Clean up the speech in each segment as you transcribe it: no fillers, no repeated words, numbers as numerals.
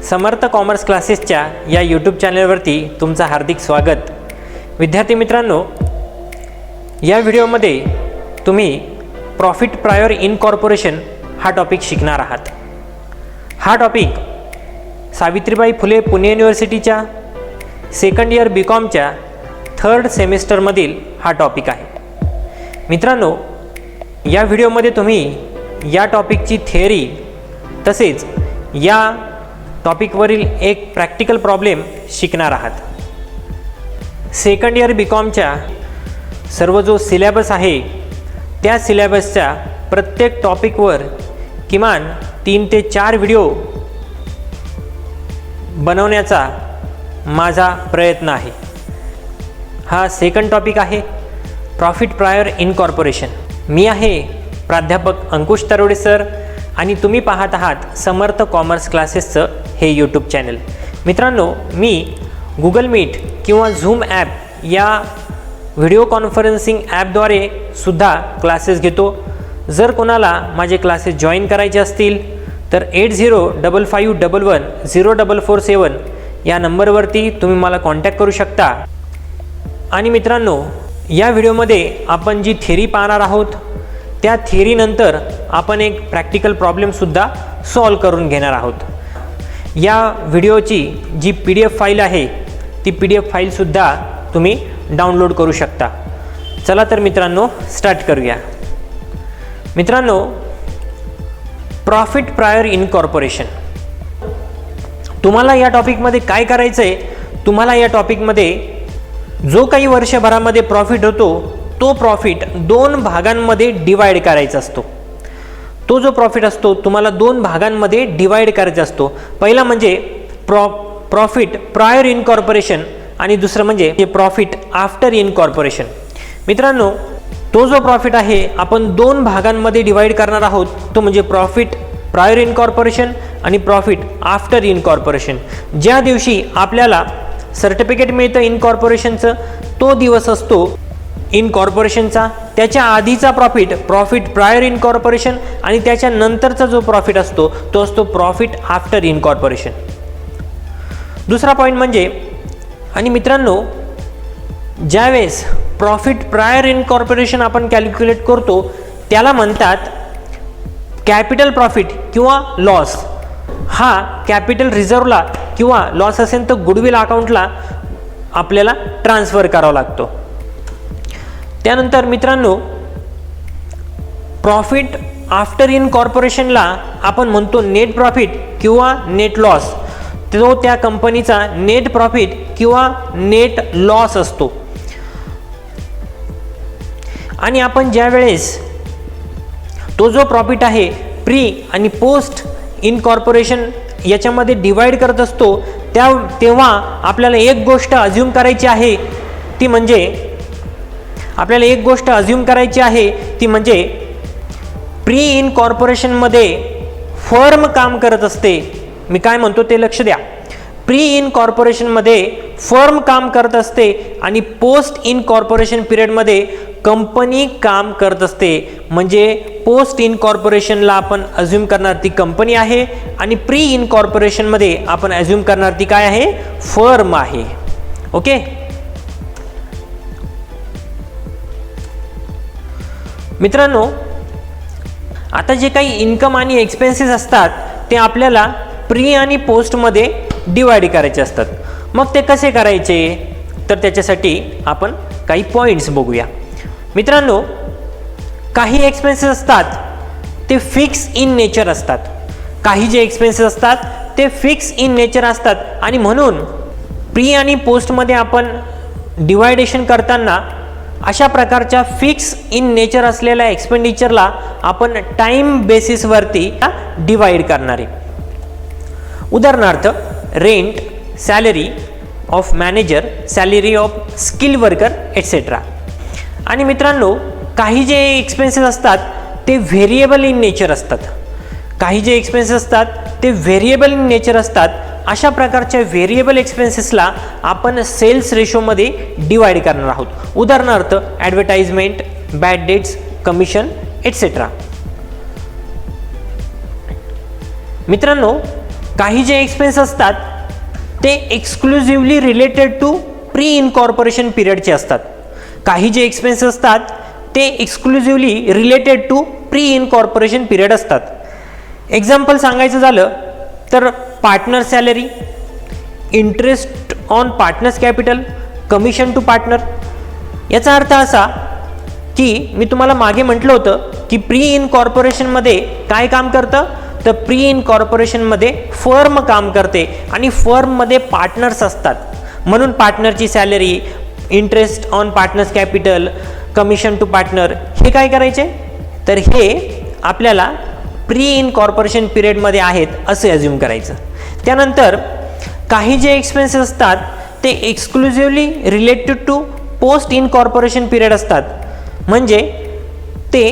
समर्थ commerce क्लासेसच्या या YouTube चॅनलवरती तुमचं हार्दिक स्वागत। विद्यार्थी मित्रांनो, या व्हिडिओमध्ये तुम्ही प्रॉफिट प्रायर इनकॉर्पोरेशन हा टॉपिक शिकणार आहात। हा topic Savitribai Phule Pune युनिव्हर्सिटीच्या second year बीकॉमच्या third सेमिस्टरमधील हा टॉपिक आहे। मित्रांनो, या व्हिडिओमध्ये तुम्ही या टॉपिकची थिअरी तसेच या टॉपिकवरील एक प्रॅक्टिकल प्रॉब्लेम शिकणार आहात। सेकंड इयर बीकॉमच्या सर्व जो सिलेबस आहे त्या सिलेबसच्या प्रत्येक टॉपिकवर किमान 3 ते 4 व्हिडिओ बनवण्याचा माझा प्रयत्न आहे। हा सेकंड टॉपिक आहे प्रॉफिट प्रायर इनकॉर्पोरेशन। मी आहे प्राध्यापक अंकुश तरवडे सर आणि तुम्ही पाहत आहात समर्थ कॉमर्स क्लासेसचं हे यूट्यूब चॅनल। मित्रांनो, मी गुगल मीट किंवा झूम ॲप या व्हिडिओ कॉन्फरन्सिंग ॲपद्वारे सुद्धा क्लासेस घेतो। जर कोणाला माझे क्लासेस जॉईन करायचे असतील तर 8055110447 या नंबरवरती तुम्ही मला कॉन्टॅक्ट करू शकता। आणि मित्रांनो, या व्हिडिओमध्ये आपण जी थिअरी पाहणार आहोत त्या थिअरीनंतर आपण एक प्रॅक्टिकल प्रॉब्लेमसुद्धा सॉल्व करून घेणार आहोत। या व्हिडिओची जी PDF फाईल आहे ती PDF फाईलसुद्धा तुम्ही डाउनलोड करू शकता। चला तर मित्रांनो, स्टार्ट करूया। मित्रांनो, प्रॉफिट प्रायर इनकॉर्पोरेशन, तुम्हाला या टॉपिकमध्ये काय करायचं आहे? तुम्हाला या टॉपिकमध्ये जो काही वर्षभरामध्ये प्रॉफिट होतो तो प्रॉफिट 2 भागांमध्ये डिवाइड करायचा असतो। तो जो प्रॉफिट असतो तुम्हाला 2 भागांमध्ये डिवाइड करायचा असतो। पहिला म्हणजे प्रॉफिट प्रायर इनकॉर्पोरेशन आणि दुसरं म्हणजे प्रॉफिट आफ्टर इनकॉर्पोरेशन। मित्रांनो, तो जो प्रॉफिट आहे आपण 2 भागांमध्ये डिवाइड करणार आहोत, तो म्हणजे प्रॉफिट प्रायर इनकॉर्पोरेशन आणि प्रॉफिट आफ्टर इनकॉर्पोरेशन। ज्या दिवशी आपल्याला सर्टिफिकेट मिळतं इनकॉर्पोरेशनचं तो दिवस असतो इनकॉर्पोरेशनचा। त्याच्या आधीचा प्रॉफिट प्रायर इनकॉर्पोरेशन आणि त्याच्या नंतरचा जो प्रॉफिट असतो तो असतो प्रॉफिट आफ्टर इनकॉर्पोरेशन। दुसरा पॉईंट म्हणजे, आणि मित्रांनो, ज्यावेळेस प्रॉफिट प्रायर इनकॉर्पोरेशन आपण कॅल्क्युलेट करतो त्याला म्हणतात कॅपिटल प्रॉफिट किंवा लॉस। हा कॅपिटल रिझर्वला किंवा लॉस असेल तर गुडविल अकाउंटला आपल्याला ट्रान्सफर करावा लागतो। त्यानंतर मित्रांनो, प्रॉफिट आफ्टर इनकॉर्पोरेशनला आपण म्हणतो नेट प्रॉफिट किंवा नेट लॉस। तो त्या कंपनीचा नेट प्रॉफिट किंवा नेट लॉस असतो। आणि आपण ज्या वेळेस तो जो प्रॉफिट आहे प्री आणि पोस्ट इनकॉर्पोरेशन याच्यामध्ये डिवाइड करत असतो तेव्हा आपल्याला एक गोष्ट अज्युम करायची आहे, ती म्हणजे प्री इनकॉर्पोरेशनमध्ये फर्म काम करत असते। मी काय म्हणतो ते लक्ष द्या। प्री इनकॉर्पोरेशनमध्ये फर्म काम करत असते आणि पोस्ट इनकॉर्पोरेशन पिरियडमध्ये कंपनी काम करत असते। म्हणजे पोस्ट इनकॉर्पोरेशनला आपण अज्युम करणार ती कंपनी आहे आणि प्री इनकॉर्पोरेशनमध्ये आपण अज्युम करणार ती काय आहे? फर्म आहे। ओके, मित्रांनो, आता जे काही इन्कम आणि एक्सपेन्सेस असतात ते आपल्याला प्री आणि पोस्टमध्ये डिवाइड करायचे असतात। मग ते कसे करायचे? तर त्याच्यासाठी आपण काही पॉईंट्स बघूया। मित्रांनो, काही एक्सपेन्सेस असतात ते फिक्स इन नेचर असतात। काही जे एक्सपेन्सेस असतात ते फिक्स इन नेचर असतात आणि म्हणून प्री आणि पोस्टमध्ये आपण डिवायडेशन करताना अशा प्रकारच्या फिक्स इन नेचर असलेल्या एक्सपेंडिचरला आपण टाइम बेसिसवरती डिवाइड करणार आहे। उदाहरणार्थ, rent, salary of manager, salary of skill worker etcetera. आणि मित्रांनो, काही जे एक्सपेन्सेस असतात ते व्हेरिएबल इन नेचर असतात। अशा प्रकारच्या व्हेरिएबल एक्सपेन्सेसला आपण सेल्स रेशोमध्ये डिवाइड करणार आहोत। उदाहरणार्थ, advertisement, bad debts, commission etcetera. मित्रांनो, काही जे एक्सपेन्स असतात ते exclusively related to pre incorporation पिरियडचे असतात. काही जे एक्सपेन्स असतात ते exclusively related to pre incorporation period असतात. एक्झाम्पल सांगायचं झालं तर partner salary, interest on partners capital, commission to partner. याचा अर्थ असा की मी तुम्हाला मागे म्हटलं होतं की प्री इनकॉर्पोरेशनमध्ये काय काम करतं, तर प्री इनकॉर्पोरेशनमध्ये फर्म काम करते आणि फर्ममध्ये पार्टनर्स असतात. म्हणून पार्टनरची salary, interest on partners capital, commission to partner हे काय करायचे, तर हे आपल्याला प्री इनकॉर्पोरेशन पिरियडमध्ये आहेत असे अज्युम करायचं. त्यानंतर काही जे एक्सपेन्सेस असतात ते exclusively related to post incorporation period असतात, म्हणजे ते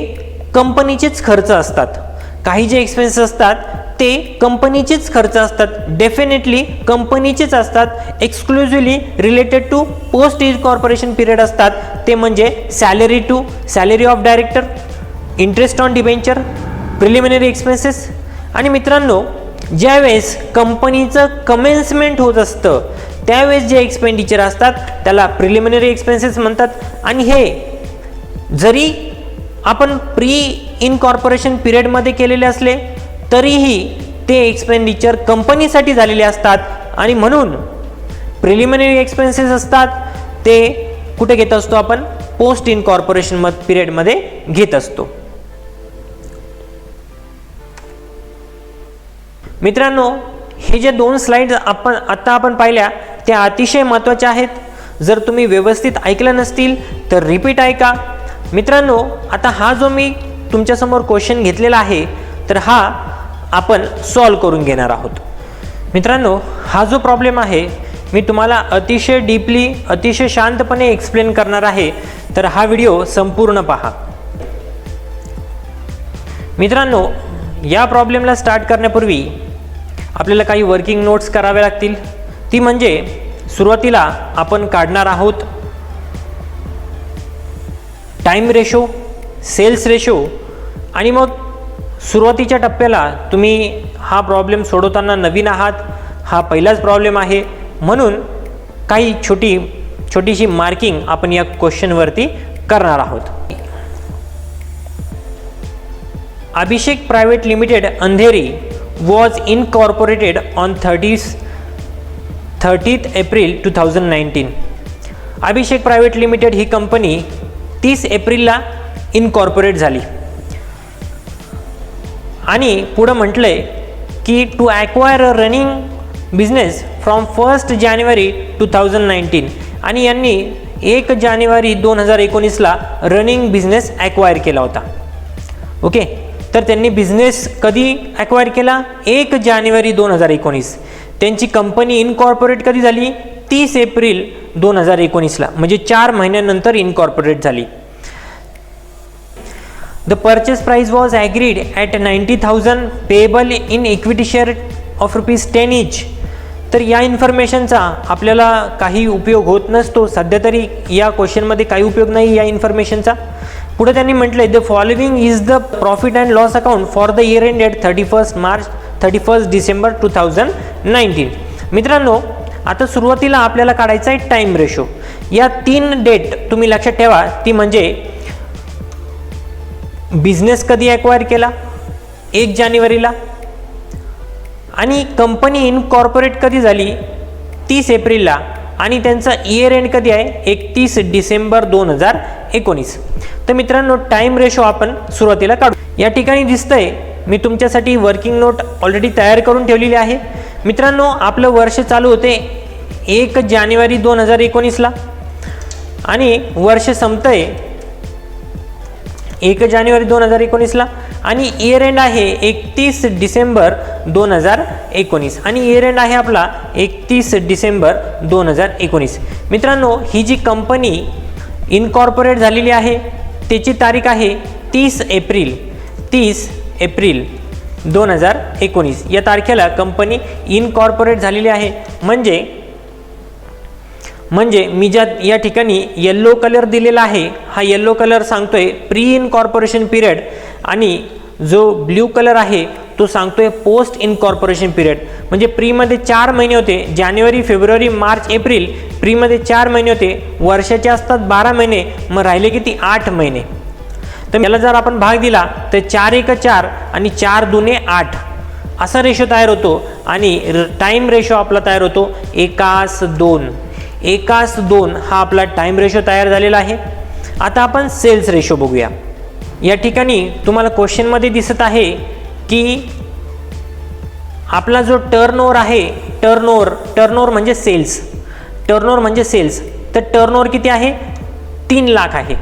कंपनीचेच खर्च असतात. काही जे एक्सपेन्सेस असतात ते कंपनीचेच खर्च असतात, डेफिनेटली कंपनीचेच असतात, exclusively related to post incorporation period असतात. ते म्हणजे salary of director, interest on debenture, preliminary expenses. आणि मित्रांनो, ज्यावेळेस कंपनीचं कमेन्समेंट होत असतं त्यावेळेस जे एक्सपेंडिचर असतात त्याला प्रिलिमिनरी एक्सपेन्सेस म्हणतात. आणि हे जरी आपण प्री इनकॉर्पोरेशन पिरियडमध्ये केलेले असले तरीही ते एक्सपेंडिचर कंपनीसाठी झालेले असतात आणि म्हणून प्रिलिमिनरी एक्सपेन्सेस असतात ते कुठे घेत असतो आपण, पोस्ट इनकॉर्पोरेशन पिरियडमध्ये घेत असतो. मित्रांनो, हे जे 2 स्लाइड्स आपण पाहिल्या त्या अतिशय महत्त्वाच्या आहेत. जर तुम्ही व्यवस्थित ऐकलं नसतील तर रिपीट ऐका. मित्रांनो, आता हा जो मी तुमच्यासमोर क्वेश्चन घेतलेला आहे तर हा आपण सॉल्व करून घेणार आहोत. मित्रांनो, हा जो प्रॉब्लेम आहे मी तुम्हाला अतिशय डीपली, अतिशय शांतपणे एक्सप्लेन करणार आहे, तर हा व्हिडिओ संपूर्ण पहा. मित्रांनो, या प्रॉब्लेमला स्टार्ट करण्यापूर्वी आपल्याला काही वर्किंग नोट्स कराव्या लागतील. ती म्हणजे सुरुवातीला आपण काढणार आहोत टाइम रेशो, सेल्स रेशो, आणि मग सुरुवातीच्या टप्प्याला तुम्ही हा प्रॉब्लेम सोडवताना नवीन आहात, हा पहिलाच प्रॉब्लेम आहे, म्हणून काही छोटीशी मार्किंग आपण या क्वेश्चनवरती करणार आहोत. Abhishek private limited Andheri was incorporated on 30th April 2019. Abhishek private limited ही कंपनी 30 एप्रिलला इनकॉर्पोरेट झाली आणि पुढं म्हटलंय की to acquire a running business from 1 जानेवारी 2019, आणि यांनी 1 जानेवारी 2019ला रनिंग बिझनेस ॲक्वायर केला होता. ओके, तर त्यांनी बिझनेस कधी ॲक्वायर केला, 1 जानेवारी 2019. त्यांची कंपनी इनकॉर्पोरेट कधी झाली, 30 एप्रिल 2019ला, म्हणजे 4 महिन्यानंतर इनकॉर्पोरेट झाली. The purchase price was agreed at 90,000 payable in equity share of ₹10 इच. तर या इन्फॉर्मेशनचा आपल्याला काही उपयोग होत नसतो, सध्या तरी या क्वेश्चनमध्ये काही उपयोग नाही या इन्फॉर्मेशनचा. पुढे त्यांनी म्हटलंय the following is the profit and loss account for the year end at 31 December 2019. मित्रांनो, आता सुरुवातीला आपल्याला काढायचा आहे टाइम रेशो. या 3 डेट तुम्ही लक्षात ठेवा, ती म्हणजे बिझनेस कधी ॲक्वायर केला 1 जानेवारीला, आणि कंपनी इनकॉर्पोरेट कधी झाली 30 एप्रिलला, आणि त्यांचा इयर एंड कधी आहे 31 डिसेंबर 2019. तर मित्रांनो, टाइम रेशो आपण सुरुवातीला काढू. या ठिकाणी दिसतंय मी तुमच्यासाठी वर्किंग नोट ऑलरेडी तयार करून ठेवलेली आहे. मित्रांनो, आपलं वर्ष चालू होते 1 जानेवारी 2019ला आणि वर्ष संपतंय 1 जानेवारी 2019ला, आणि इयर एंड आहे 31 डिसेंबर 2019, आणि इयर एंड आहे आपला 31 डिसेंबर 2019. मित्रांनो, ही जी कंपनी इनकॉर्पोरेट झालेली आहे त्याची तारीख आहे 30 एप्रिल 2019. या तारखेला कंपनी इनकॉर्पोरेट झालेली आहे. म्हणजे मी या ठिकाणी येल्लो कलर दिलेला आहे, हा येल्लो कलर सांगतोय प्री इनकॉर्पोरेशन पिरियड, आणि जो ब्ल्यू कलर आहे तो सांगतोय पोस्ट इनकॉर्पोरेशन पिरियड. म्हणजे प्रीमध्ये 4 महिने होते, जानेवारी, फेब्रुवारी, मार्च, एप्रिल. प्रीमध्ये 4 महिने होते, वर्षाचे असतात 12 महिने, मग राहिले किती 8 महिने. तर याला जर आपण भाग दिला तर 4 एक 4 आणि 4 दुने 8 असा रेशो तयार होतो आणि टाईम रेशो आपला तयार होतो 1:2. 1:2 हा आपला टाईम रेशो तयार झालेला आहे. आता आपण सेल्स रेशो बघूया. या ठिकाणी तुम्हाला क्वेश्चनमध्ये दिसत आहे की आपला जो टर्नओव्हर आहे, टर्नओव्हर म्हणजे सेल्स, टर्नओव्हर म्हणजे सेल्स. तर टर्नओव्हर किती आहे 3 लाख आहे.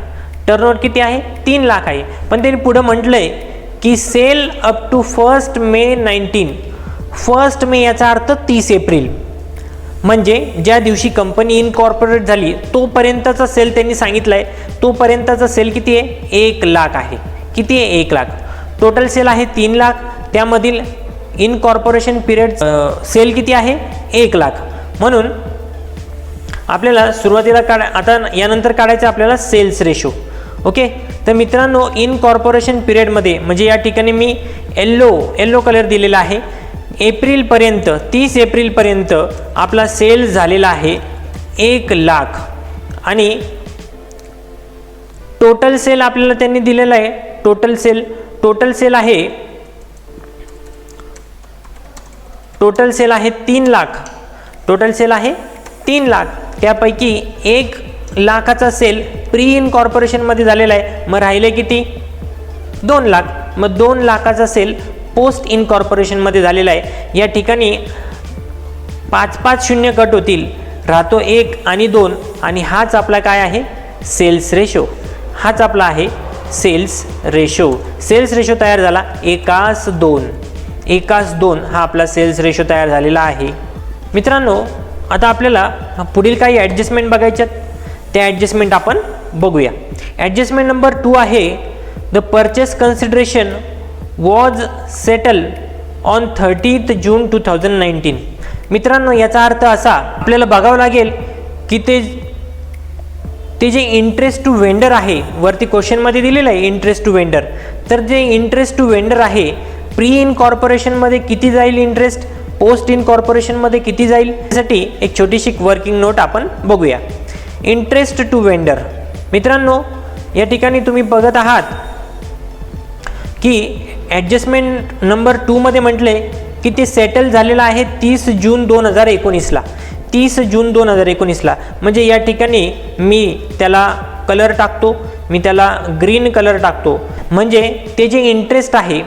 टर्नओव्हर किती आहे 3 लाख आहे. पण त्यांनी पुढे म्हटलंय की सेल अप टू 1 मे 19. 1 मे याचा अर्थ 30 एप्रिल, म्हणजे ज्या दिवशी कंपनी इनकॉर्पोरेट झाली तोपर्यंतचा सेल त्यांनी सांगितलंय. तोपर्यंतचा सेल किती आहे 1 लाख आहे. किती आहे 1 लाख. टोटल सेल आहे 3 लाख, त्यामधील इनकॉर्पोरेशन पिरियड सेल किती आहे 1 लाख. म्हणून आपल्याला सुरुवातीला आता यानंतर काढायचं आपल्याला सेल्स रेशो. ओके. तर मित्रांनो इनकॉर्पोरेशन पिरियडमध्ये म्हणजे या ठिकाणी मी येलो कलर दिलेला आहे. एप्रिलपर्यंत 30 एप्रिलपर्यंत आपला सेल झालेला आहे 1 लाख आणि टोटल सेल आपल्याला त्यांनी दिलेला आहे. टोटल सेल आहे 3 लाख. टोटल सेल आहे 3 लाख. त्यापैकी 1 लाखाचा सेल प्री इनकॉर्पोरेशनमध्ये झालेला आहे. मग राहिले किती 2 लाख. मग 2 लाखाचा सेल पोस्ट इनकॉर्पोरेशनमध्ये झालेला आहे. या ठिकाणी 5-5 शून्य कट होतील, राहतो 1 आणि 2 आणि हाच आपला काय आहे सेल्स रेशो. हाच आपला आहे सेल्स रेशो. सेल्स रेशो तयार झाला 1:2. 1:2 हा आपला सेल्स रेशो तयार झालेला आहे. मित्रांनो आता आपल्याला पुढील काही ॲडजस्टमेंट बघायच्यात. त्या ॲडजस्टमेंट आपण बघूया. ॲडजस्टमेंट नंबर 2 आहे the purchase consideration was settle on 30 जून 2019. मित्रांनो याचा अर्थ असा आपल्याला बघावं लागेल की ते जे इंटरेस्ट टू वेंडर आहे, वरती क्वेश्चनमध्ये दिलेलं आहे इंटरेस्ट टू वेंडर. तर जे इंटरेस्ट टू वेंडर आहे प्री इनकॉर्पोरेशनमध्ये किती जाईल इंटरेस्ट, पोस्ट इनकॉर्पोरेशनमध्ये किती जाईल, यासाठी एक छोटीशी वर्किंग नोट आपण बघूया. Interest to vendor. मित्रांनो या ठिकाणी तुम्ही बघत आहात की ॲडजस्टमेंट नंबर 2 मध्ये म्हटले की ते सेटल झालेलं आहे 30 जून 2019ला. 30 जून 2019ला म्हणजे या ठिकाणी मी त्याला कलर टाकतो, मी त्याला ग्रीन कलर टाकतो. म्हणजे ते जे इंटरेस्ट आहे,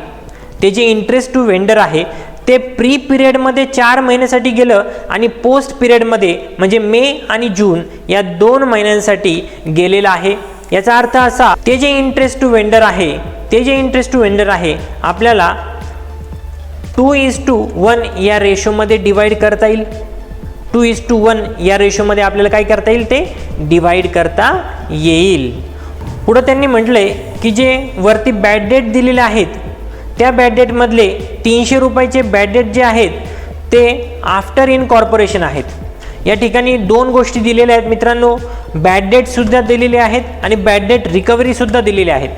ते जे इंटरेस्ट टू वेंडर आहे ते प्री पिरियडमध्ये 4 महिन्यासाठी गेलं आणि पोस्ट पिरियडमध्ये म्हणजे मे आणि जून या 2 महिन्यांसाठी गेलेलं आहे. याचा अर्थ असा ते जे इंटरेस्ट टू वेंडर आहे आपल्याला 2:1 या रेशोमध्ये डिवाइड करता येईल. 2:1 या रेशोमध्ये आपल्याला काय करता येईल ते डिवाइड करता येईल. पुढं त्यांनी म्हटलंय की जे वरती बॅड डेट दिलेले आहेत त्या बॅड डेटमधले 300 रुपयाचे बॅड डेट जे आहेत ते आफ्टर इनकॉर्पोरेशन आहेत. या ठिकाणी 2 गोष्टी दिलेल्या आहेत मित्रांनो. बॅड डेटसुद्धा दिलेले आहेत आणि बॅड डेट रिकव्हरीसुद्धा दिलेले आहेत.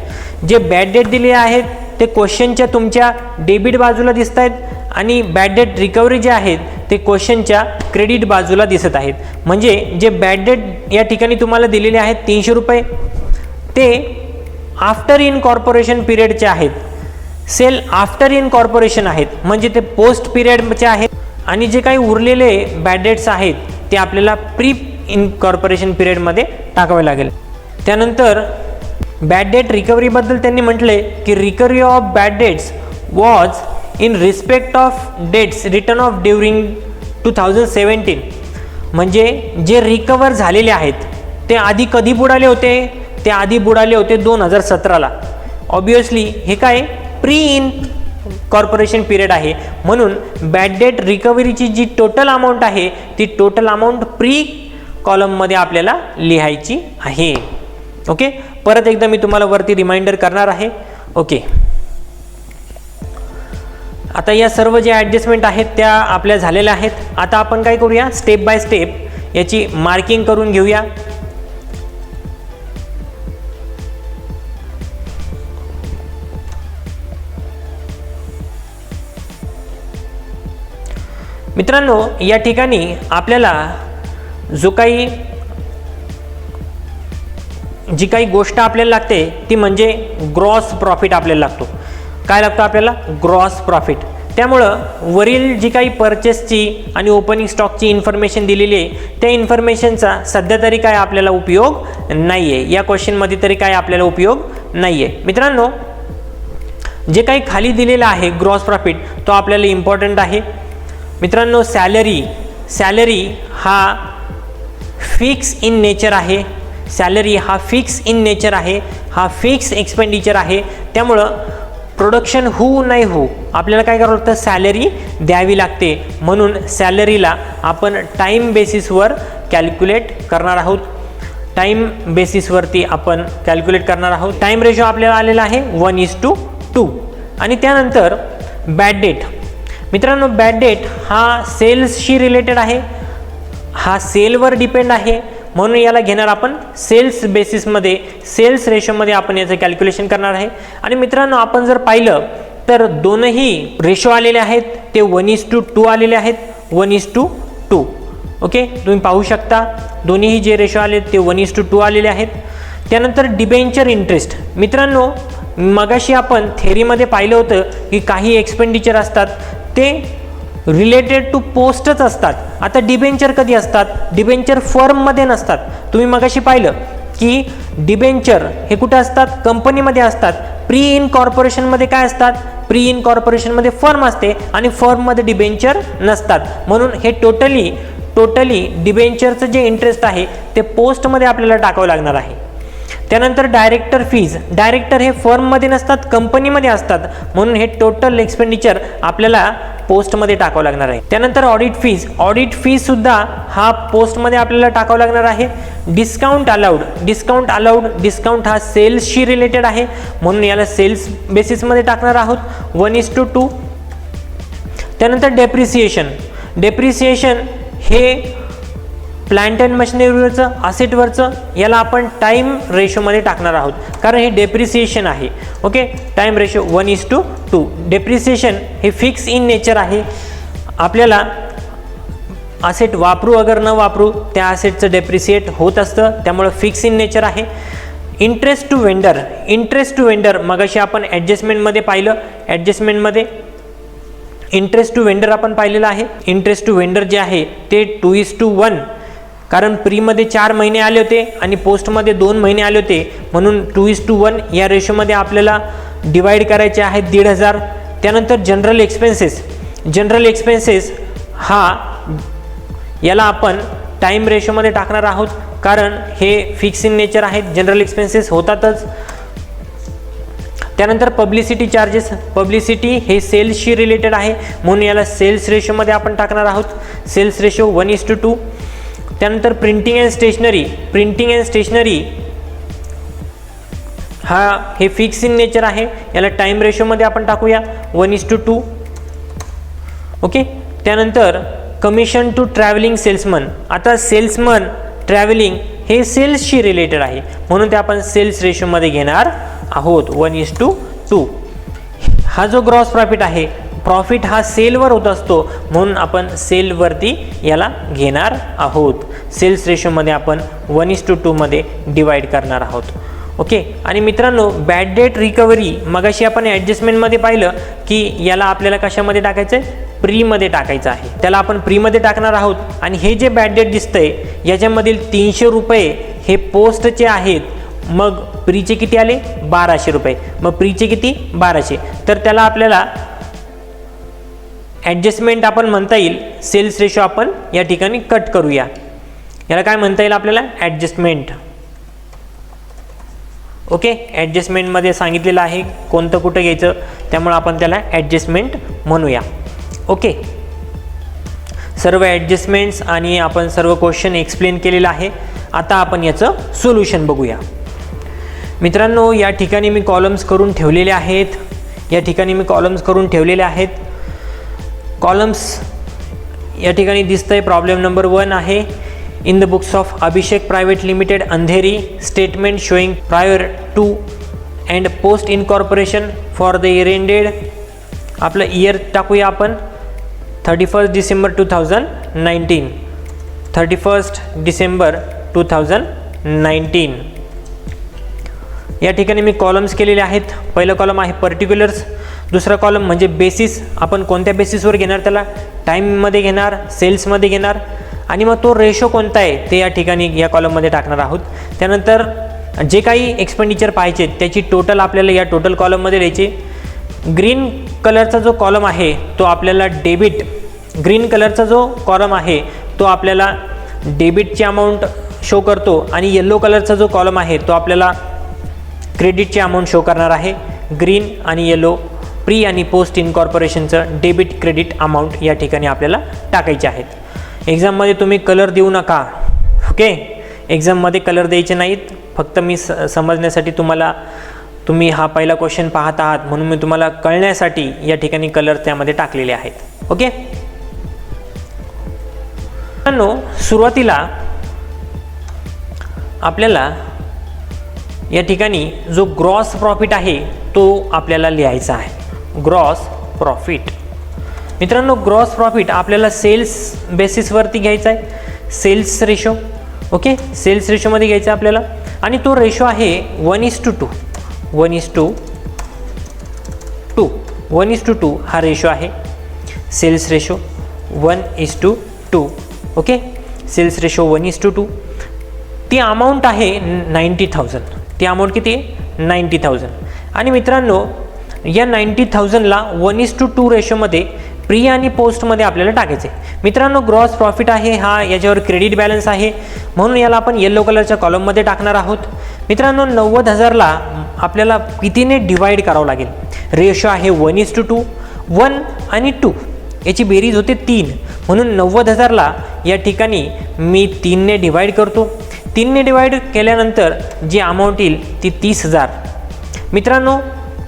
जे बॅड डेट दिलेले आहेत ते क्वेश्चनच्या तुमच्या डेबिट बाजूला दिसत आहेत आणि बॅड डेट रिकव्हरी जे आहेत ते क्वेश्चनच्या क्रेडिट बाजूला दिसत आहेत. म्हणजे जे बॅड डेट या ठिकाणी तुम्हाला दिलेले आहेत 300 रुपये ते आफ्टर इनकॉर्पोरेशन पिरियडचे आहेत. सेल आफ्टर इनकॉर्पोरेशन आहेत म्हणजे ते पोस्ट पिरियडचे आहेत. आणि जे काही उरलेले बॅड डेट्स आहेत ते आपल्याला प्री इनकॉर्पोरेशन पिरियडमध्ये टाकावे लागेल. त्यानंतर बॅड डेट रिकव्हरीबद्दल त्यांनी म्हटले की recovery of bad debts was in respect of debts return of during 2017. म्हणजे जे रिकवर झालेले आहेत ते आधी कधी बुडाले होते, ते आधी बुडाले होते 2017ला. ऑब्वियसली हे काय प्री इन कॉर्पोरेशन पिरियड आहे म्हणून बॅड डेट रिकव्हरीची जी टोटल अमाऊंट आहे ती टोटल अमाऊंट प्री कॉलममध्ये आपल्याला लिहायची आहे. ओके. परत एकदा मी तुम्हाला वरती रिमाइंडर करणार आहे. ओके. आता या सर्व जे ॲडजस्टमेंट आहेत त्या आपल्या झालेल्या आहेत. आता आपण काय करूया स्टेप बाय स्टेप याची मार्किंग करून घेऊया. मित्रांनो, या ठिकाणी आपल्याला जी काही गोष्ट आपल्याला लागते ती म्हणजे ग्रॉस प्रॉफिट आपल्याला लागतो. काय लागतो आपल्याला? Gross profit. त्यामुळं वरील जी काही परचेसची आणि ओपनिंग स्टॉकची इन्फॉर्मेशन दिलेली आहे त्या इन्फॉर्मेशनचा सध्या तरी काय आपल्याला उपयोग नाही आहे. या क्वेश्चनमध्ये तरी काय आपल्याला उपयोग नाही आहे. मित्रांनो, जे काही खाली दिलेलं आहे ग्रॉस प्रॉफिट तो आपल्याला इम्पॉर्टंट आहे. मित्रांनो, सॅलरी हा फिक्स इन नेचर आहे. सॅलरी हा फिक्स इन नेचर आहे, हा फिक्स एक्सपेंडिचर आहे. त्यामुळं प्रोडक्शन होऊ नाही हो आपल्याला काय करावं लागतं? सॅलरी द्यावी लागते. म्हणून सॅलरीला आपण टाईम बेसिसवर कॅल्क्युलेट करणार आहोत. टाईम बेसिसवरती आपण कॅल्क्युलेट करणार आहोत. टाईम रेशो आपल्याला आलेला आहे 1:2. आणि त्यानंतर बॅड डेट. मित्रांनो, बॅड डेट हा सेल्सशी रिलेटेड आहे, हा सेलवर डिपेंड आहे. म्हणून याला घेणार आपण सेल्स बेसिसमध्ये, सेल्स रेशोमध्ये आपण याचं कॅल्क्युलेशन करणार आहे. आणि मित्रांनो, आपण जर पाहिलं तर दोनही रेशो आलेले आहेत ते 1:2 आलेले आहेत. 1:2. ओके, तुम्ही पाहू शकता दोन्हीही जे रेशो आले ते 1:2 आलेले आहेत. त्यानंतर डिबेंचर इंटरेस्ट. मित्रांनो, मगाशी आपण थेरीमध्ये पाहिलं होतं की काही एक्सपेंडिचर असतात ते रिलेटेड टू पोस्टच असतात. आता डिबेंचर कधी असतात? डिबेंचर फर्ममध्ये नसतात. तुम्ही मगाशी पाहिलं की डिबेंचर हे कुठे असतात? कंपनीमध्ये असतात. प्री इन कॉर्पोरेशनमध्ये काय असतात? प्री इन कॉर्पोरेशनमध्ये फर्म असते आणि फर्ममध्ये डिबेंचर नसतात. म्हणून हे टोटली डिबेंचरचं जे इंटरेस्ट आहे ते पोस्टमध्ये आपल्याला टाकावं लागणार आहे. त्यानंतर डायरेक्टर फीज. डायरेक्टर हे फर्ममध्ये नसतात, कंपनीमध्ये असतात. म्हणून हे टोटल एक्सपेंडिचर आपल्याला पोस्टमध्ये टाकावं लागणार आहे. त्यानंतर ऑडिट फीज. ऑडिट फीज सुद्धा हा पोस्टमध्ये आपल्याला टाकावं लागणार आहे. Discount allowed. डिस्काउंट हा सेल्सशी रिलेटेड आहे म्हणून याला सेल्स बेसिसमध्ये टाकणार आहोत 1:2. त्यानंतर डेप्रिसिएशन हे प्लांट अँड मशिनरीवरचं, असेटवरचं, याला आपण टाईम रेशोमध्ये टाकणार आहोत कारण हे डेप्रिसिएशन आहे. Okay, time ratio 1:2. डेप्रिसिएशन हे फिक्स इन नेचर आहे. आपल्याला असेट वापरू अगर न वापरू त्या असेटचं डेप्रिसिएट होत असतं, त्यामुळं फिक्स इन नेचर आहे. इंटरेस्ट टू वेंडर मगाशी आपण ॲडजस्टमेंटमध्ये पाहिलं. इंटरेस्ट टू वेंडर आपण पाहिलेलं आहे. इंटरेस्ट टू वेंडर जे आहे ते 2:1, कारण प्रीमध्ये 4 महिने आले होते आणि पोस्टमध्ये 2 महिने आले होते म्हणून 2:1 या रेशोमध्ये आपल्याला डिवाइड करायचे आहेत 1,500. त्यानंतर जनरल एक्सपेन्सेस याला आपण टाईम रेशोमध्ये टाकणार आहोत कारण हे फिक्स इन नेचर आहेत. जनरल एक्सपेन्सेस होतातच. त्यानंतर पब्लिसिटी चार्जेस. पब्लिसिटी हे सेल्सशी रिलेटेड आहे म्हणून याला सेल्स रेशोमध्ये आपण टाकणार आहोत. Sales ratio 1:2. त्यानंतर प्रिंटिंग अँड स्टेशनरी हे फिक्स इन नेचर आहे, याला टाईम रेशोमध्ये आपण टाकूया 1:2. ओके. त्यानंतर कमिशन टू ट्रॅव्हलिंग सेल्समन. आता सेल्समन ट्रॅव्हलिंग हे सेल्सशी रिलेटेड आहे म्हणून ते आपण सेल्स रेशोमध्ये घेणार आहोत 1:2. हा जो ग्रॉस प्रॉफिट आहे, प्रॉफिट हा सेलवर होत असतो म्हणून आपण सेलवरती याला घेणार आहोत. सेल्स रेशोमध्ये आपण 1:2 मध्ये डिवाइड करणार आहोत. ओके. आणि मित्रांनो, बॅड डेट रिकव्हरी मगाशी आपण ॲडजस्टमेंटमध्ये पाहिलं की याला आपल्याला कशामध्ये टाकायचं आहे? प्रीमध्ये टाकायचं आहे. त्याला आपण प्रीमध्ये टाकणार आहोत. आणि हे जे बॅड डेट दिसतंय याच्यामधील 300 रुपये हे पोस्टचे आहेत. मग प्रीचे किती आले? 1200 रुपये. मग प्रीचे किती? 1200. तर त्याला आपल्याला ॲडजस्टमेंट आपण म्हणता येईल. सेल्स रेशो आपण या ठिकाणी कट करूया. याला काय म्हणता येईल आपल्याला? ॲडजस्टमेंट. ओके. ॲडजस्टमेंटमध्ये सांगितलेलं आहे कोणतं कुठं घ्यायचं, त्यामुळे आपण त्याला ॲडजस्टमेंट म्हणूया. ओके. सर्व ॲडजस्टमेंट्स आणि आपण सर्व क्वेश्चन एक्सप्लेन केलेलं आहे. आता आपण याचं सोल्युशन बघूया. मित्रांनो, या ठिकाणी मी कॉलम्स करून ठेवलेले आहेत. कॉलम्स या ठिकाणी दिसतंय. प्रॉब्लेम नंबर 1 आहे. In the books of Abhishek private limited Andheri statement showing prior to and post incorporation for the year ended. आपलं इयर टाकूया आपण. 31 डिसेंबर 2019, 31 डिसेंबर 2019. या ठिकाणी मी कॉलम्स केलेले आहेत. पहिलं कॉलम आहे पर्टिक्युलर्स, दुसरा कॉलम म्हणजे बेसिस, आपण कोणत्या बेसिसवर घेणार, त्याला टाईममध्ये घेणार, सेल्समध्ये घेणार, आणि मग तो रेशो कोणता आहे ते या ठिकाणी या कॉलममध्ये टाकणार आहोत. त्यानंतर जे काही एक्सपेंडिचर पाहिजे त्याची टोटल आपल्याला या टोटल कॉलममध्ये लिहायची. ग्रीन कलरचा जो कॉलम आहे तो आपल्याला डेबिट, ग्रीन कलरचा जो कॉलम आहे तो आपल्याला डेबिटची अमाऊंट शो करतो, आणि येलो कलरचा जो कॉलम आहे तो आपल्याला क्रेडिटची अमाऊंट शो करणार आहे. ग्रीन आणि येलो प्री आणि पोस्ट इनकॉर्पोरेशनचं डेबिट क्रेडिट अमाऊंट या ठिकाणी आपल्याला टाकायचे आहेत. एक्झाममध्ये तुम्ही कलर देऊ नका, ओके. एक्झाममध्ये कलर द्यायचे नाहीत, फक्त मी समजण्यासाठी तुम्ही हा पहिला क्वेश्चन पाहत आहात म्हणून मी तुम्हाला कळण्यासाठी या ठिकाणी कलर त्यामध्ये टाकलेले आहेत, ओके. सुरुवातीला आपल्याला या ठिकाणी जो ग्रॉस प्रॉफिट आहे तो आपल्याला लिहायचा आहे. ग्रॉस प्रॉफिट मित्रांनो, ग्रॉस प्रॉफिट आपल्याला सेल्स बेसिसवरती घ्यायचा आहे, सेल्स रेशो, ओके. सेल्स रेशोमध्ये घ्यायचा आहे आपल्याला, आणि तो रेशो आहे 1:2, 1:2 हा रेशो आहे. Sales ratio 1:2, okay. Sales ratio 1:2. ती अमाऊंट आहे 90,000. ती अमाऊंट किती आहे? 90,000. आणि मित्रांनो, या 90,000ला 1:2 रेशोमध्ये प्री आणि पोस्टमध्ये आपल्याला टाकायचे. मित्रांनो, ग्रॉस प्रॉफिट आहे हा, याच्यावर क्रेडिट बॅलन्स आहे म्हणून याला आपण येलो कलरच्या कॉलममध्ये टाकणार आहोत. मित्रांनो, 90,000ला आपल्याला कितीने डिवाईड करावं लागेल? रेशो आहे 1:2, 1 आणि 2 याची बेरीज होते 3, म्हणून 90,000ला या ठिकाणी मी 3ने डिवाईड करतो. 3ने डिवाईड केल्यानंतर जी अमाऊंट येईल ती 30,000. मित्रांनो,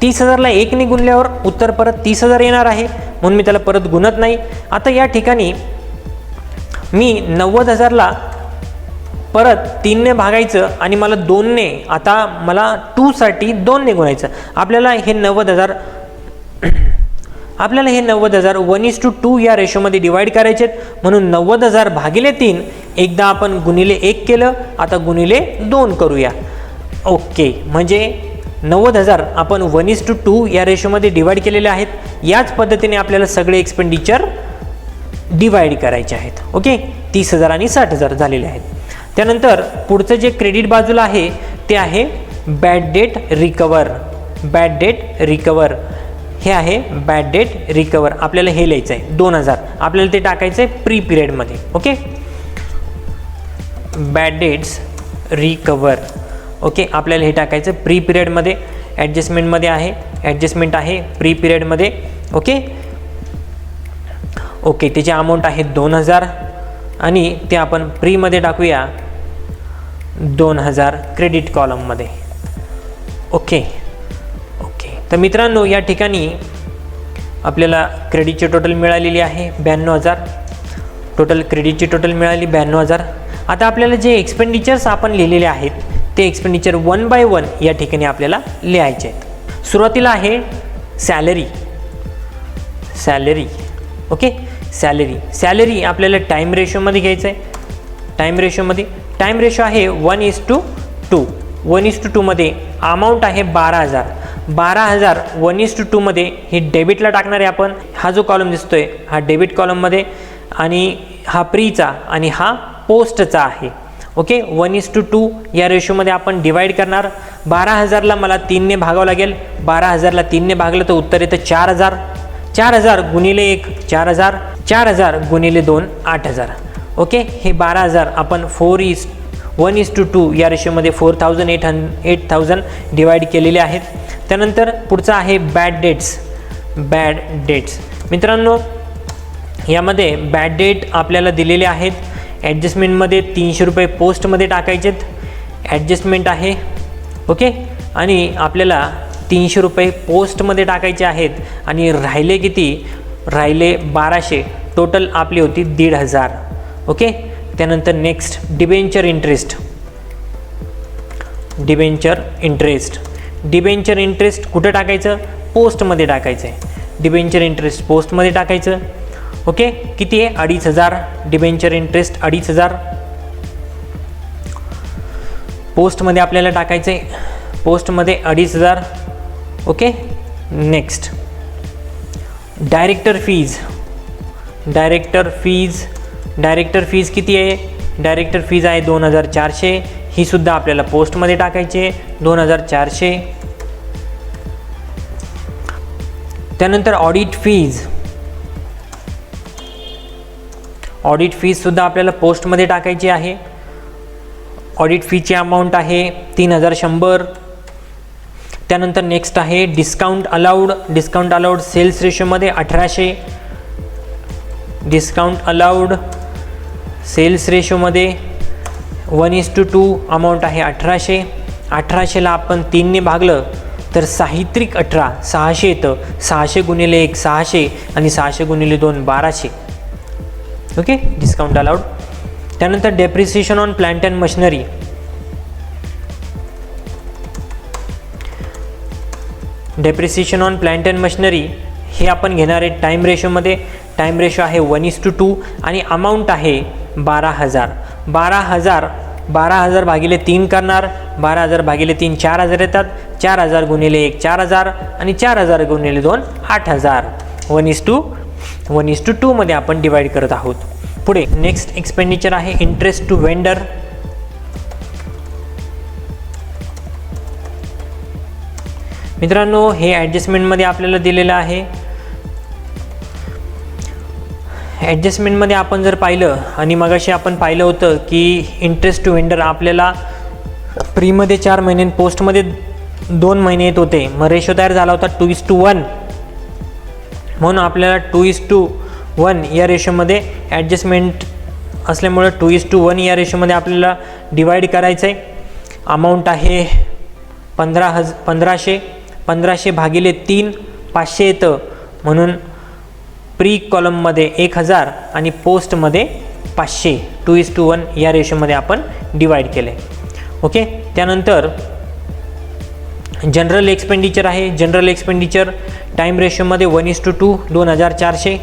30,000ला 1ने गुणल्यावर उत्तर परत 30,000 येणार आहे, म्हणून मी त्याला परत गुणत नाही. आता या ठिकाणी मी 90,000ला परत 3ने भागायचं आणि मला 2ने, आता मला 2साठी 2ने गुणायचं. आपल्याला हे 90,000 1:2 या रेशोमध्ये डिवाईड करायचे आहेत, म्हणून 90,000 भागिले 3 एकदा आपण गुणिले 1 केलं, आता गुणिले 2 करूया, ओके. म्हणजे 90,000 आपण 1:2 या रेशोमध्ये डिवाईड केलेले आहेत. याच पद्धतीने आपल्याला सगळे एक्सपेंडिचर डिवाईड करायचे आहेत, ओके. 30,000 आणि 60,000 झालेले आहेत. त्यानंतर पुढचं जे क्रेडिट बाजूला आहे ते आहे bad debt recover. Bad debt recover हे आहे बॅड डेट रिकवर. आपल्याला हे लिहायचं आहे 2,000, आपल्याला ते टाकायचं आहे प्री पिरियडमध्ये, okay. Bad debts recover, okay. आपल्याला हे टाकायचं प्री पिरियडमध्ये. ॲडजस्टमेंटमध्ये आहे, ॲडजस्टमेंट आहे प्री पिरियडमध्ये, ओके. ओके, त्याची अमाऊंट आहे 2,000 आणि ते आपण प्रीमध्ये टाकूया 2,000 क्रेडिट कॉलममध्ये, ओके. तर मित्रांनो, या ठिकाणी आपल्याला क्रेडिटची टोटल मिळालेली आहे 92,000. टोटल क्रेडिटची टोटल मिळाली 92,000. आता आपल्याला जे एक्सपेंडिचर्स आपण लिहिलेले आहेत ते एक्सपेंडिचर 1 बाय 1 या ठिकाणी आपल्याला लिहायचे आहेत. सुरुवातीला आहे सॅलरी, ओके. सॅलरी आपल्याला टाईम रेशोमध्ये घ्यायचं आहे. टाईम रेशो आहे 1:2. 1:2 मध्ये अमाऊंट आहे 12,000. 1:2 मध्ये ही डेबिटला टाकणार आहे आपण. हा जो कॉलम दिसतोय हा डेबिट कॉलममध्ये, आणि हा प्रीचा आणि हा पोस्टचा आहे, ओके. 1:2 या रेशोमध्ये आपण डिवाईड करणार. 12,000ला मला 3ने भागावं लागेल. 12,000ला 3ने भागलं तर उत्तर येतं 4,000. 4,000 गुणिले 1 4,000, 4,000 गुणिले 2 8,000, ओके. हे 12,000 आपण 1:2 या रेशोमध्ये 4,000 डिवाईड केलेले आहेत. त्यानंतर पुढचा आहे बॅड डेट्स. मित्रांनो, यामध्ये बॅड डेट आपल्याला दिलेले आहेत. ॲडजस्टमेंटमध्ये 300 रुपये पोस्टमध्ये टाकायचेत. ॲडजस्टमेंट आहे, ओके. आणि आपल्याला 300 रुपये पोस्टमध्ये टाकायचे आहेत. आणि राहिले किती? राहिले 1200. टोटल आपली होती 1,500, ओके. त्यानंतर नेक्स्ट डिबेंचर इंटरेस्ट कुठं टाकायचं? पोस्टमध्ये टाकायचं आहे. डिबेंचर इंटरेस्ट पोस्टमध्ये टाकायचं. ओके, किती आहे 2,500. Debenture interest 2,500. पोस्टमध्ये आपल्याला टाकायचं आहे, पोस्टमध्ये 2,500. Okay, next director fees. Director fees किती आहे? डायरेक्टर फीज आहे 2,400. ही सुद्धा आपल्याला पोस्टमध्ये टाकायची आहे 2,400. त्यानंतर ऑडिट फीज सुद्धा आपल्याला पोस्टमध्ये टाकायची आहे. ऑडिट फीची अमाऊंट आहे 3,100. त्यानंतर नेक्स्ट आहे डिस्काउंट अलाउड सेल्स रेशोमध्ये 1,800. डिस्काउंट अलाउड सेल्स रेशोमध्ये 1:2 अमाऊंट आहे 1,800. 1,800ला आपण 3ने भागलं तर साहित्रिक 18 600 येतं. 600 गुणिले 1 600 आणि 600 गुणिले 2 1200. Okay, discount allowed. त्यानंतर depreciation on plant and machinery. Depreciation on plant and machinery हे आपण घेणार आहे टाईम रेशोमध्ये. टाईम रेशो आहे 1:2 आणि अमाऊंट आहे 12,000. 12,000 भागिले 3 करणार. 12,000 भागिले 3 4,000 येतात. 4,000 गुणिले 1 4,000 आणि 4,000 गुणिले 2 8,000. 1:2 मध्ये आपण डिवाइड करत आहोत. पुढे नेक्स्ट एक्सपेंडिचर आहे इंटरेस्ट टू वेंडर. मित्रांनो, हे ॲडजस्टमेंटमध्ये आपल्याला दिलेलं आहे. ॲडजस्टमेंटमध्ये आपण जर पाहिलं आणि मगाशी आपण पाहिलं होतं की इंटरेस्ट टू वेंडर आपल्याला प्रीमध्ये 4 महिने, पोस्टमध्ये 2 महिने येत होते. मग रेशो तयार झाला होता 2:1. म्हणून आपल्याला 2:1 या रेशोमध्ये ॲडजस्टमेंट असल्यामुळे 2:1 या रेशोमध्ये आपल्याला डिवाईड करायचं आहे. अमाऊंट आहे 1500. 1500 भागिले 3 500 येतं. म्हणून प्री कॉलममध्ये 1,000 आणि पोस्टमध्ये 500. 2:1 या रेशोमध्ये आपण डिवाईड केले. ओके, त्यानंतर जनरल एक्सपेंडिचर आहे. जनरल एक्सपेंडिचर टाईम रेशोमध्ये 1:2 2,400.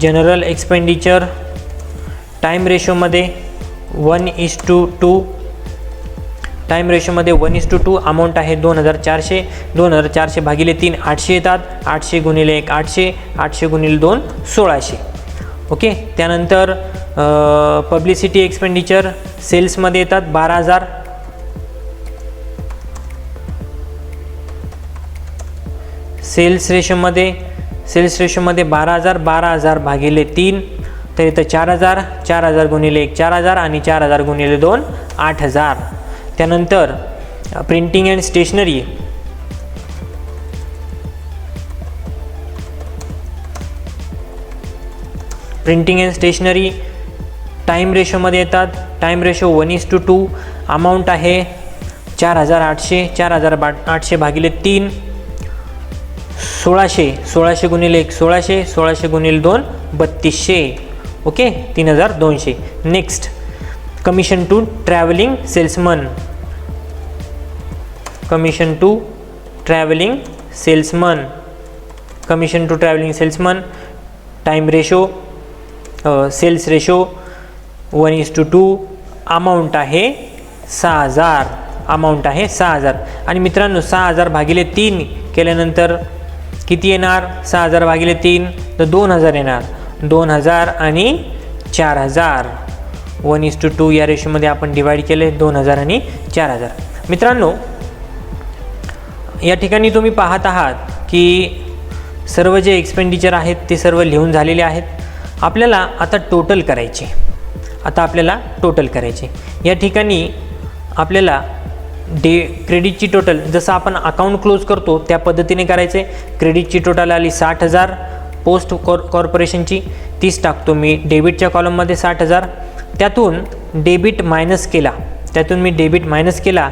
जनरल एक्सपेंडिचर टाईम रेशोमध्ये 1:2. टाईम रेशोमध्ये 1:2 अमाऊंट आहे 2,400. 2,400 भागिले 3 800 येतात. 800 गुणिले 1 800. 800 गुणिले 2 1,600. ओके, त्यानंतर पब्लिसिटी एक्सपेंडिचर सेल्समध्ये येतात 12,000. सेल्स रेशोमध्ये 12,000. 12,000 भागिले 3 तर येतं 4,000. 4,000 गुणिले 1 4,000 आणि 4,000 गुणिले 2 8,000. त्यानंतर printing and stationery. Printing and stationery time रेशोमध्ये येतात. Time ratio 1:2. अमाऊंट आहे 4,800. 4,800 भागिले 3 1,600. 1,600 गुणिले 1 1,600. 1,600 गुणिले 2 3,200. Okay, 3,200. Next commission to travelling salesman. Commission to travelling salesman. Time ratio sales ratio 1:2. Amount आहे 6,000. आणि मित्रांनो, 6,000 भागिले 3 केल्यानंतर किती येणार? 6,000 भागिले 3 तर 2,000 येणार. 2,000 आणि 4,000. 1:2 या रेशोमध्ये आपण डिवाईड केले 2,000 आणि 4,000. मित्रांनो, या ठिकाणी तुम्ही पाहत आहात की सर्व जे एक्सपेंडिचर आहेत ते सर्व लिहून झालेले आहेत. आपल्याला आता टोटल करायचे. या ठिकाणी आपल्याला क्रेडिटची टोटल जसं आपण अकाउंट क्लोज करतो त्या पद्धतीने करायचे. क्रेडिटची टोटल आली 60,000. पोस्ट कॉर्पोरेशनची 30 टाकतो मी डेबिटच्या कॉलममध्ये 60,000. त्यातून मी डेबिट मायनस केला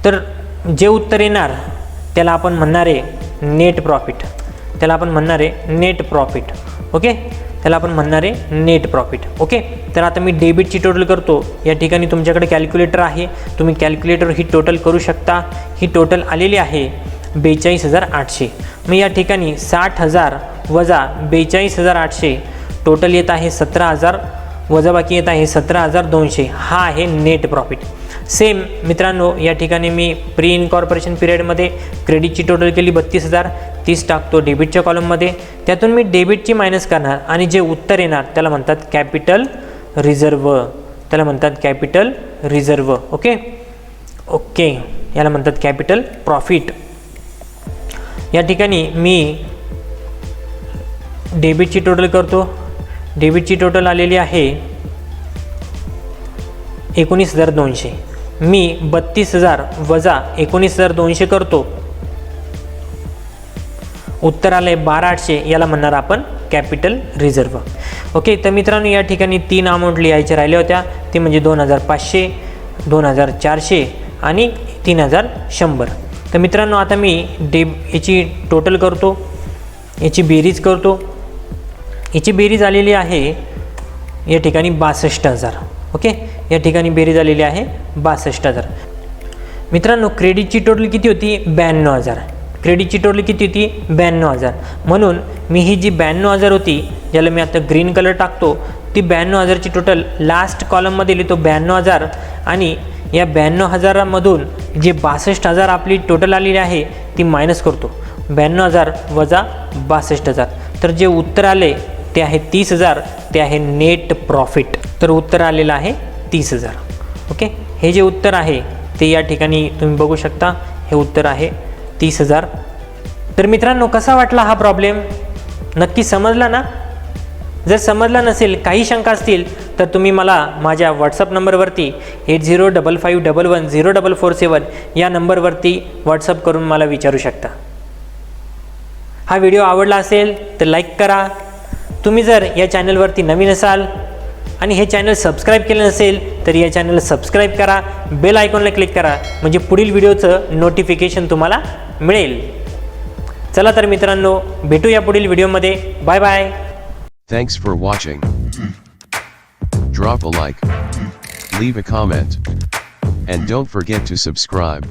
तर जे उत्तर येणार त्याला आपण म्हणणार आहे नेट प्रॉफिट. ओके, तर आता मी डेबिटची टोटल करतो. या ठिकाणी तुमच्याकडे कॅल्क्युलेटर आहे, तुम्ही कॅल्क्युलेटर ही टोटल करू शकता. ही टोटल आलेली आहे 42,800. मग या ठिकाणी 60,000 वजा 42,800 टोटल येत आहे 17,000, वजाबाकी येत आहे 17,200. हा आहे नेट प्रॉफिट. सेम मित्रांनो या ठिकाणी मी प्री इनकॉर्पोरेशन पिरियडमध्ये क्रेडिटची टोटल केली 32,000, 30 टाकतो डेबिटच्या कॉलममध्ये. त्यातून मी डेबिटची मायनस करणार आणि जे उत्तर येणार त्याला म्हणतात कॅपिटल रिझर्व. त्याला म्हणतात कॅपिटल रिझर्व. ओके ओके, याला म्हणतात कॅपिटल प्रॉफिट. या ठिकाणी मी डेबिटची टोटल करतो. डेबिटची टोटल आलेली आहे 19,200. मी 32,000 वजा 19,200 करतो. उत्तर आलं आहे 12,800. याला म्हणणार आपण कॅपिटल रिझर्व. ओके, तर मित्रांनो या ठिकाणी 3 अमाऊंट लिहायच्या राहिल्या होत्या, ते म्हणजे 2,500, 2,400 आणि 3,100. तर मित्रांनो आता मी याची टोटल करतो, याची बेरीज करतो. याची बेरीज आलेली आहे या ठिकाणी 62,000. ओके, या ठिकाणी बेरीज आलेली आहे 62,000. मित्रांनो क्रेडिटची टोटल किती होती? 92,000. क्रेडिटची टोटल किती होती? 92,000. म्हणून मी ही जी 92,000 होती, ज्याला मी आता ग्रीन कलर टाकतो, ती 92,000ची टोटल लास्ट कॉलममध्ये लिहितो 92,000 आणि या 92,000मधून जे 62,000 आपली टोटल आलेली आहे ती मायनस करतो. 92,000 वजा 62,000. तर जे उत्तर आले ते आहे 30,000. ते आहे नेट प्रॉफिट. तर उत्तर आलेलं आहे 30,000. ओके, हे जे उत्तर आहे ते या ठिकाणी तुम्ही बघू शकता, हे उत्तर आहे 30,000. तर मित्रांनो कसा वाटला हा प्रॉब्लेम? नक्की समजला ना? जर समजला नसेल, काही शंका असतील तर तुम्ही मला माझ्या व्हॉट्सअप नंबरवरती 8055110447 या नंबरवरती व्हॉट्सअप करून मला विचारू शकता. हा व्हिडिओ आवडला असेल तर लाईक करा. तुम्ही जर या चॅनलवरती नवीन असाल आणि हे चॅनल सबस्क्राईब केलं नसेल तर या चॅनलला सबस्क्राईब करा, बेल आयकॉनला क्लिक करा, म्हणजे पुढील व्हिडिओचं नोटिफिकेशन तुम्हाला मिळेल. चला तर मित्रांनो, भेटूया पुढील व्हिडिओमध्ये. Bye bye. Thanks for watching. Drop a like, leave a comment, and don't forget to subscribe.